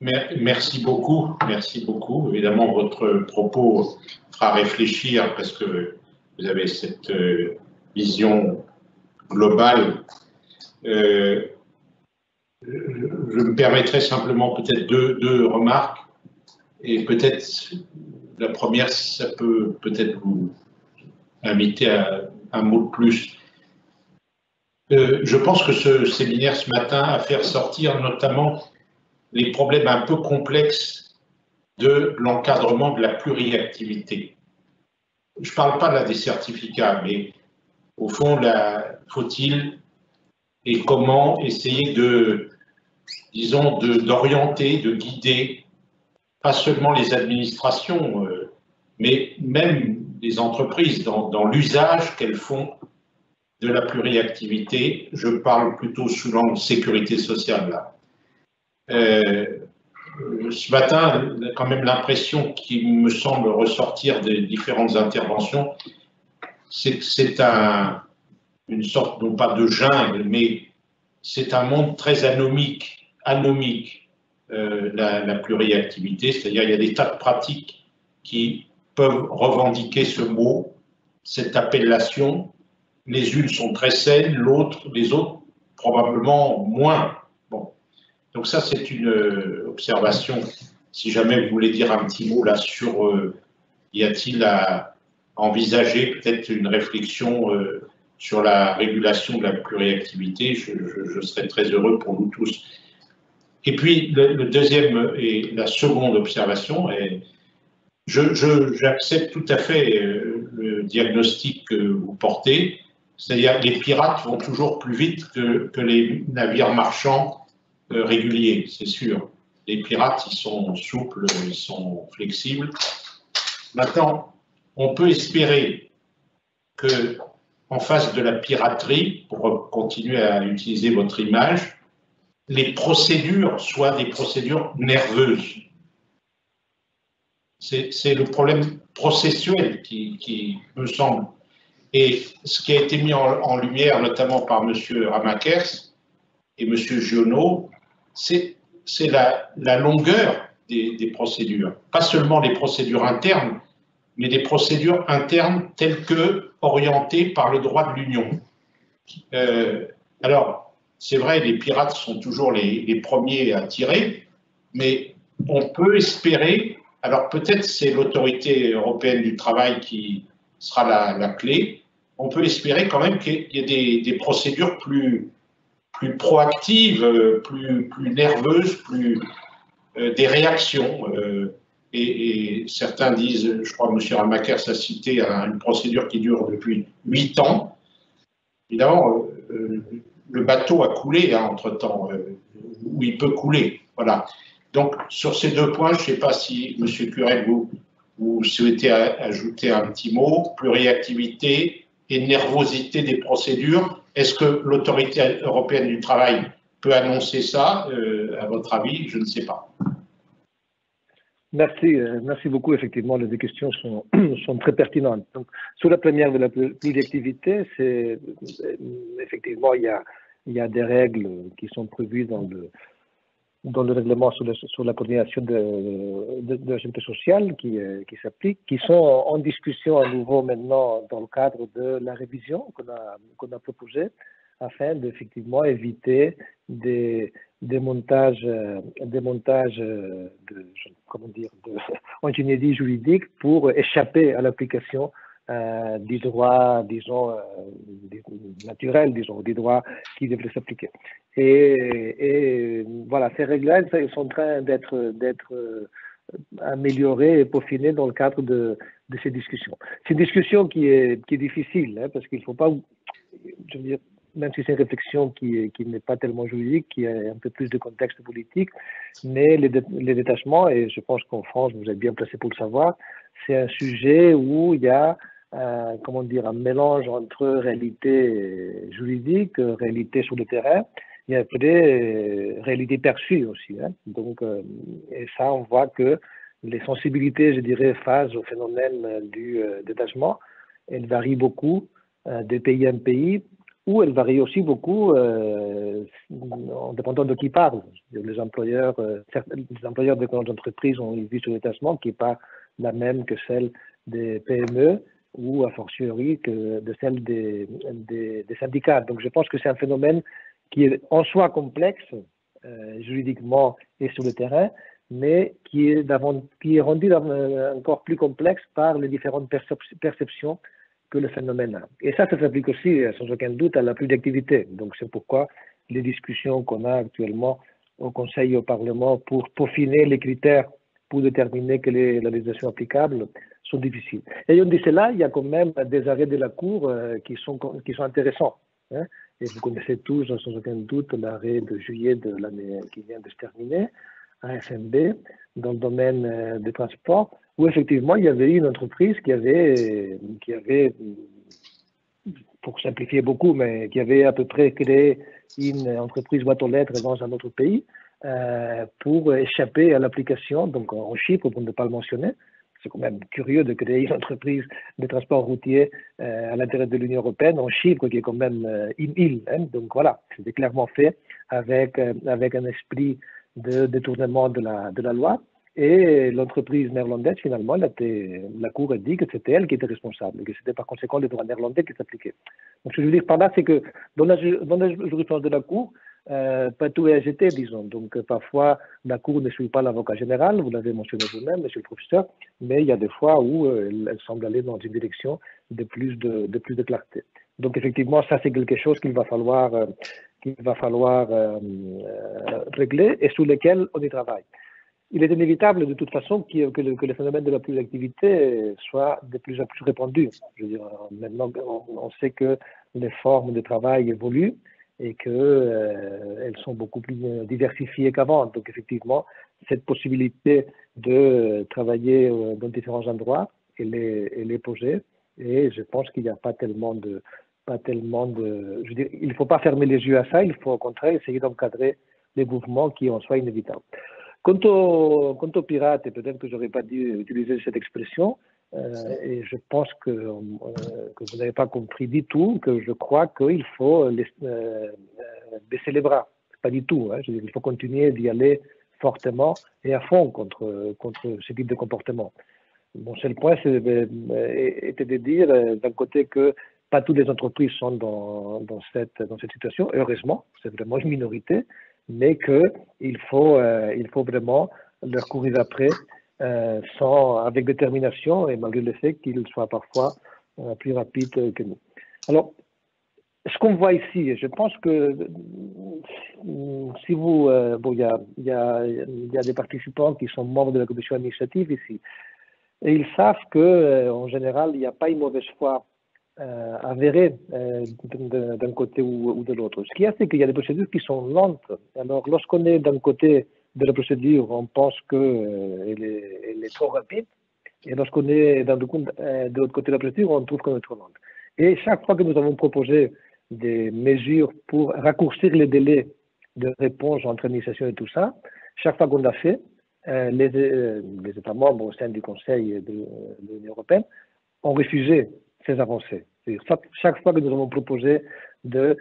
Merci beaucoup. Merci beaucoup. Évidemment, votre propos fera réfléchir parce que vous avez cette vision globale. Je me permettrai simplement peut-être deux remarques. Et peut-être la première, ça peut peut-être vous inviter à un mot de plus. Je pense que ce séminaire ce matin a fait ressortir notamment les problèmes un peu complexes de l'encadrement de la pluriactivité. Je ne parle pas là des certificats, mais au fond, faut-il et comment essayer disons, d'orienter, de guider, pas seulement les administrations, mais même les entreprises dans l'usage qu'elles font de la pluriactivité. Je parle plutôt sous l'angle sécurité sociale là. Ce matin, quand même l'impression qui me semble ressortir des différentes interventions, c'est que c'est une sorte, non pas de jungle, mais c'est un monde très anomique, la pluriactivité, c'est-à-dire il y a des tas de pratiques qui peuvent revendiquer ce mot, cette appellation. Les unes sont très saines, les autres probablement moins. Bon. Donc ça, c'est une observation. Si jamais vous voulez dire un petit mot là sur y a-t-il à envisager peut-être une réflexion sur la régulation de la pluriactivité, je serais très heureux pour nous tous. Et puis, le deuxième et la seconde observation, j'accepte tout à fait le diagnostic que vous portez, c'est-à-dire que les pirates vont toujours plus vite que les navires marchands réguliers, c'est sûr. Les pirates, ils sont souples, ils sont flexibles. Maintenant, on peut espérer que, en face de la piraterie, pour continuer à utiliser votre image, les procédures soient des procédures nerveuses. C'est le problème processuel qui me semble. Et ce qui a été mis en lumière, notamment par M. Ramakers et M. Giono, c'est la longueur des procédures. Pas seulement les procédures internes, mais des procédures internes telles que orientées par le droit de l'Union. Alors, c'est vrai, les pirates sont toujours les premiers à tirer, mais on peut espérer, alors peut-être c'est l'autorité européenne du travail qui sera la clé, on peut espérer quand même qu'il y ait des procédures plus proactives, plus nerveuses, des réactions. Et certains disent, je crois que M. Ramakers a cité une procédure qui dure depuis 8 ans. Évidemment, le bateau a coulé entre-temps, ou il peut couler. Voilà. Donc, sur ces deux points, je ne sais pas si, M. Curel, vous souhaitez ajouter un petit mot, pluriactivité et nervosité des procédures. Est-ce que l'autorité européenne du travail peut annoncer ça, à votre avis? Je ne sais pas. Merci beaucoup. Effectivement, les deux questions sont très pertinentes. Donc, sur la première de la pluriactivité, effectivement, il y a des règles qui sont prévues dans le règlement sur la coordination de la sécurité sociale qui s'applique, qui sont en discussion à nouveau maintenant dans le cadre de la révision qu'on a proposée, afin d'effectivement éviter des montages d'ingénierie juridique pour échapper à l'application du droit, disons, naturel, disons, des droits qui devraient s'appliquer. Et voilà, ces règles-là, elles sont en train d'être améliorées et peaufinées dans le cadre de ces discussions. C'est une discussion qui est difficile, hein, parce qu'il ne faut pas, je veux dire, même si c'est une réflexion qui n'est pas tellement juridique, qui a un peu plus de contexte politique, mais les détachements, et je pense qu'en France, vous êtes bien placé pour le savoir, c'est un sujet où il y a comment dire, un mélange entre réalité juridique, réalité sur le terrain, et après réalité perçue aussi. Hein. Donc, et ça, on voit que les sensibilités, je dirais, face au phénomène du détachement, elles varient beaucoup de pays en pays, où elle varie aussi beaucoup en dépendant de qui parle. Les employeurs de grandes entreprises ont une vie sur le détachement qui n'est pas la même que celle des PME ou a fortiori que de celle des syndicats. Donc je pense que c'est un phénomène qui est en soi complexe juridiquement et sur le terrain, mais qui est rendu encore plus complexe par les différentes perceptions que le phénomène a. Et ça s'applique aussi, sans aucun doute, à la plus d'activité. Donc c'est pourquoi les discussions qu'on a actuellement au Conseil et au Parlement pour peaufiner les critères pour déterminer quelle est la législation applicable sont difficiles. Et on dit cela, il y a quand même des arrêts de la Cour qui sont intéressants. Hein. Et vous connaissez tous, sans aucun doute, l'arrêt de juillet de l'année qui vient de se terminer, AFMB, dans le domaine des transports, où effectivement il y avait une entreprise qui avait, pour simplifier beaucoup, mais qui avait à peu près créé une entreprise boîte aux lettres dans un autre pays pour échapper à l'application, donc en Chypre, pour ne pas le mentionner. C'est quand même curieux de créer une entreprise de transport routier à l'intérieur de l'Union européenne, en Chypre, qui est quand même une île. Hein. Donc voilà, c'était clairement fait avec un esprit de détournement de la loi. Et l'entreprise néerlandaise, finalement, la Cour a dit que c'était elle qui était responsable, et que c'était par conséquent les droits néerlandais qui s'appliquaient. Donc ce que je veux dire par là, c'est que dans la jurisprudence de la Cour, pas tout est agité, disons. Donc parfois, la Cour ne suit pas l'avocat général, vous l'avez mentionné vous-même, monsieur le professeur, mais il y a des fois où elle semble aller dans une direction de plus de clarté. Donc effectivement, ça c'est quelque chose qu'il va falloir régler et sur lequel on y travaille. Il est inévitable de toute façon que le phénomène de la plus-activité soit de plus en plus répandu. Je veux dire, maintenant, on sait que les formes de travail évoluent et qu'elles sont beaucoup plus diversifiées qu'avant. Donc effectivement, cette possibilité de travailler dans différents endroits, elle est posée. Et je pense qu'il n'y a pas tellement de... Je veux dire, il ne faut pas fermer les yeux à ça, il faut au contraire essayer d'encadrer les mouvements qui en soient inévitables. Quant aux pirates, et peut-être que je n'aurais pas dû utiliser cette expression, et je pense que vous n'avez pas compris du tout, que je crois qu'il faut baisser les bras. Pas du tout. Hein. Il faut continuer d'y aller fortement et à fond contre ce type de comportement. Mon seul point était de dire, d'un côté, que pas toutes les entreprises sont dans cette situation, heureusement, c'est vraiment une minorité, mais qu'il faut vraiment leur courir après avec détermination et malgré le fait qu'ils soient parfois plus rapides que nous. Alors, ce qu'on voit ici, je pense que si vous... il y a des participants qui sont membres de la commission administrative ici, et ils savent qu'en général, il n'y a pas une mauvaise foi avérée d'un côté ou de l'autre. Ce qu'il y a, c'est qu'il y a des procédures qui sont lentes. Alors, lorsqu'on est d'un côté de la procédure, on pense qu'elle est trop rapide. Et lorsqu'on est de l'autre côté de la procédure, on trouve qu'elle est trop lente. Et chaque fois que nous avons proposé des mesures pour raccourcir les délais de réponse entre administration et tout ça, chaque fois qu'on l'a fait, les États membres au sein du Conseil de l'Union européenne ont refusé ces avancées. Chaque fois que nous avons proposé de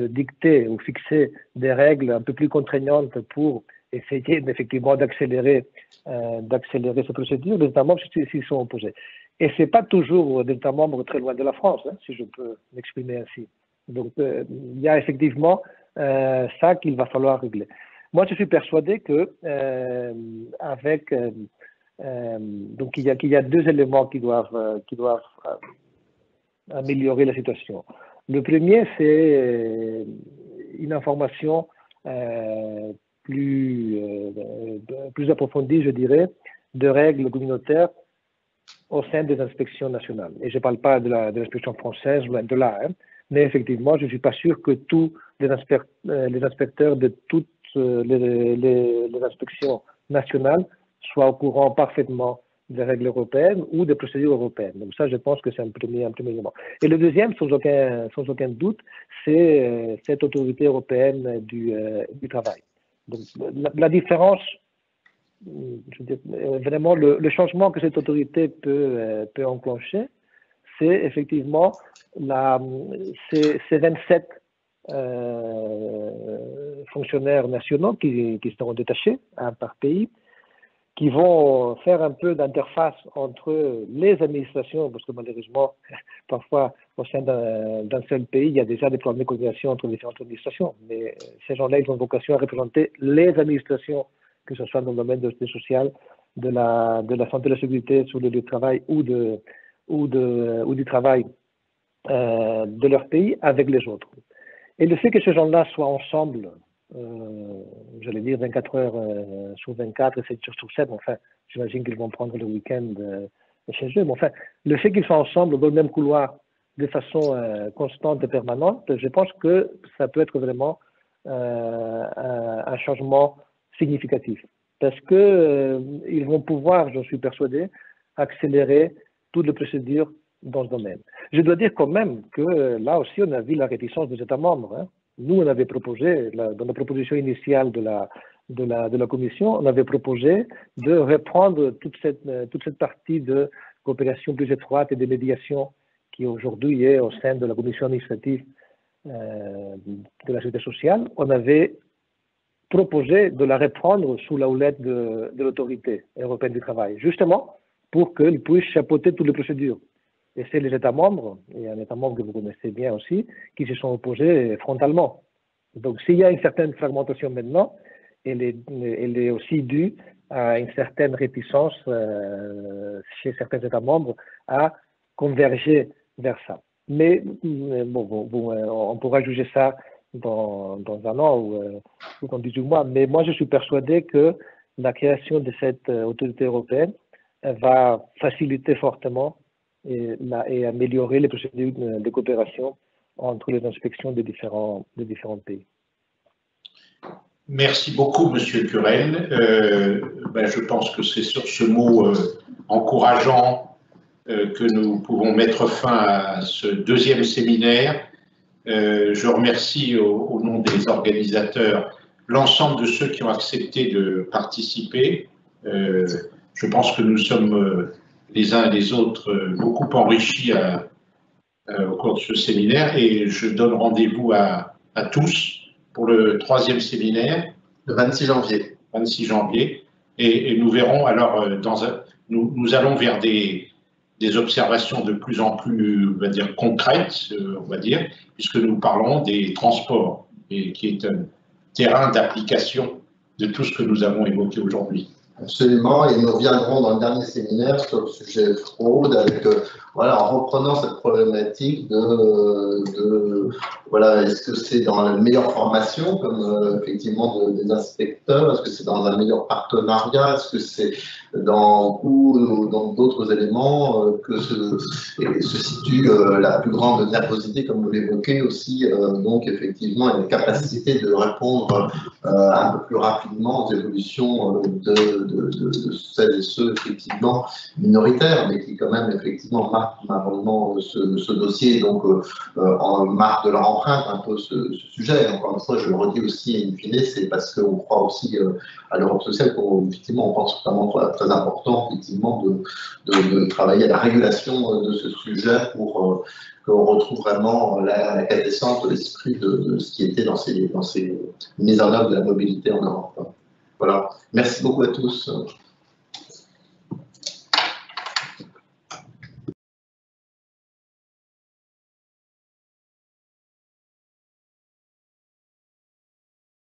dicter ou fixer des règles un peu plus contraignantes pour essayer effectivement d'accélérer ces procédures, les États membres s'y sont opposés. Et ce n'est pas toujours des États membres très loin de la France, hein, si je peux m'exprimer ainsi. Donc il y a effectivement ça qu'il va falloir régler. Moi, je suis persuadé que donc il y a deux éléments qui doivent améliorer la situation. Le premier, c'est une information plus approfondie, je dirais, de règles communautaires au sein des inspections nationales. Et je ne parle pas de l'inspection française, loin de là, hein, mais effectivement, je ne suis pas sûr que tous les inspecteurs de toutes les inspections nationales soient au courant parfaitement des règles européennes ou des procédures européennes. Donc ça, je pense que c'est un premier élément. Et le deuxième, sans aucun doute, c'est cette autorité européenne du travail. Donc la différence, je veux dire, vraiment le changement que cette autorité peut enclencher, c'est effectivement ces 27 fonctionnaires nationaux qui seront détachés par pays, qui vont faire un peu d'interface entre les administrations, parce que malheureusement, parfois, au sein d'un seul pays, il y a déjà des problèmes de coordination entre les différentes administrations. Mais ces gens-là, ils ont vocation à représenter les administrations, que ce soit dans le domaine de la sociale, de la santé et de la sécurité sur le lieu de travail ou du travail de leur pays avec les autres. Et le fait que ces gens-là soient ensemble, j'allais dire 24 heures sur 24 et 7 jours sur 7, enfin, j'imagine qu'ils vont prendre le week-end chez eux, mais enfin, le fait qu'ils soient ensemble dans le même couloir de façon constante et permanente, je pense que ça peut être vraiment un changement significatif. Parce que ils vont pouvoir, j'en suis persuadé, accélérer toutes les procédures dans ce domaine. Je dois dire quand même que là aussi, on a vu la réticence des États membres. Hein. Nous, on avait proposé, dans la proposition initiale de la Commission, on avait proposé de reprendre toute cette partie de coopération plus étroite et de médiation qui aujourd'hui est au sein de la Commission administrative de la Sécurité sociale. On avait proposé de la reprendre sous la houlette de l'autorité européenne du travail, justement pour qu'elle puisse chapeauter toutes les procédures. Et c'est les États membres, et un État membre que vous connaissez bien aussi, qui se sont opposés frontalement. Donc s'il y a une certaine fragmentation maintenant, elle est aussi due à une certaine réticence chez certains États membres à converger vers ça. Mais bon, on pourra juger ça dans un an ou dans 18 mois. Mais moi, je suis persuadé que la création de cette autorité européenne va faciliter fortement et améliorer les procédures de coopération entre les inspections des différents pays. Merci beaucoup, Monsieur Curel. Je pense que c'est sur ce mot encourageant que nous pouvons mettre fin à ce deuxième séminaire. Je remercie au nom des organisateurs l'ensemble de ceux qui ont accepté de participer. Je pense que nous sommes les uns et les autres beaucoup enrichis au cours de ce séminaire et je donne rendez-vous à tous pour le troisième séminaire. Le 26 janvier. 26 janvier. Et nous verrons alors, nous allons vers des observations de plus en plus, on va dire, concrètes, puisque nous parlons des transports, et qui est un terrain d'application de tout ce que nous avons évoqué aujourd'hui. Absolument, et nous reviendrons dans le dernier séminaire sur le sujet fraude, avec, en reprenant cette problématique est-ce que c'est dans la meilleure formation, comme effectivement des inspecteurs, est-ce que c'est dans un meilleur partenariat, est-ce que c'est dans d'autres éléments que se situe la plus grande nervosité, comme vous l'évoquez aussi, donc effectivement une capacité de répondre un peu plus rapidement aux évolutions de celles et ceux effectivement minoritaires, mais qui quand même effectivement marquent malheureusement ce dossier, donc marquent de leur empreinte un peu ce sujet. Encore une fois, je le redis aussi, in fine, c'est parce qu'on croit aussi à l'Europe sociale, effectivement, on pense vraiment très important effectivement de travailler à la régulation de ce sujet pour qu'on retrouve vraiment la quintessence de l'esprit de ce qui était dans ces mises en œuvre de la mobilité en Europe. Voilà. Merci beaucoup à tous.